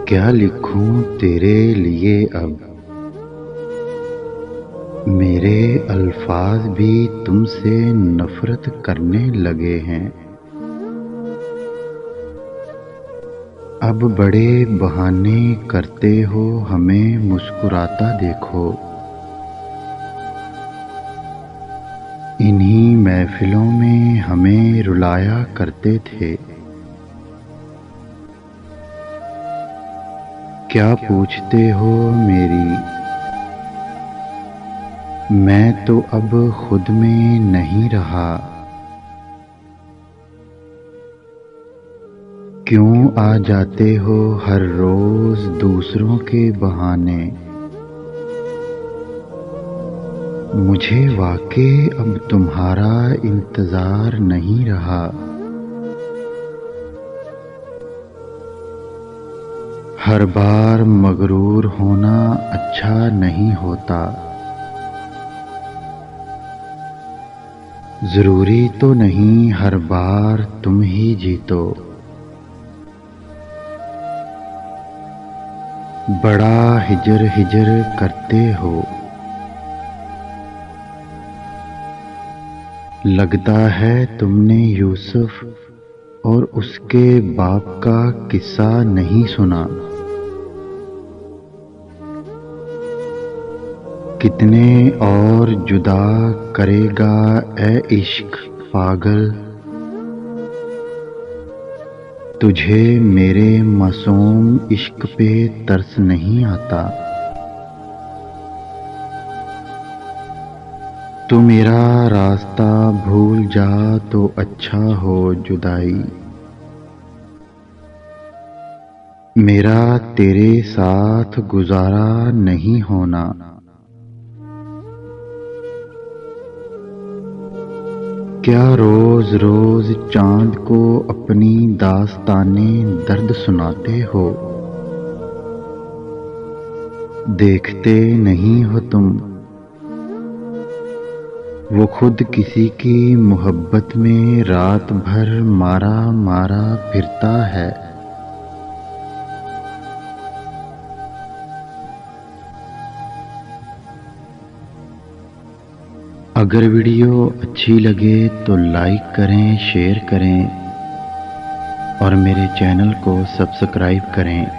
क्या लिखूं तेरे लिए अब, मेरे अल्फाज भी तुमसे नफरत करने लगे हैं। अब बड़े बहाने करते हो, हमें मुस्कुराता देखो। इन्हीं महफिलों में हमें रुलाया करते थे। क्या पूछते हो मेरी, मैं तो अब खुद में नहीं रहा। क्यों आ जाते हो हर रोज दूसरों के बहाने। मुझे वाकई अब तुम्हारा इंतजार नहीं रहा। हर बार मगरूर होना अच्छा नहीं होता। जरूरी तो नहीं हर बार तुम ही जीतो। बड़ा हिजर हिजर करते हो, लगता है तुमने यूसुफ और उसके बाप का किस्सा नहीं सुना। कितने और जुदा करेगा ए इश्क पागल, तुझे मेरे मासूम इश्क पे तरस नहीं आता। तू मेरा रास्ता भूल जा तो अच्छा हो जुदाई। मेरा तेरे साथ गुजारा नहीं होना। क्या रोज रोज चांद को अपनी दास्ताने दर्द सुनाते हो। देखते नहीं हो तुम, वो खुद किसी की मोहब्बत में रात भर मारा मारा फिरता है। अगर वीडियो अच्छी लगे तो लाइक करें, शेयर करें और मेरे चैनल को सब्सक्राइब करें।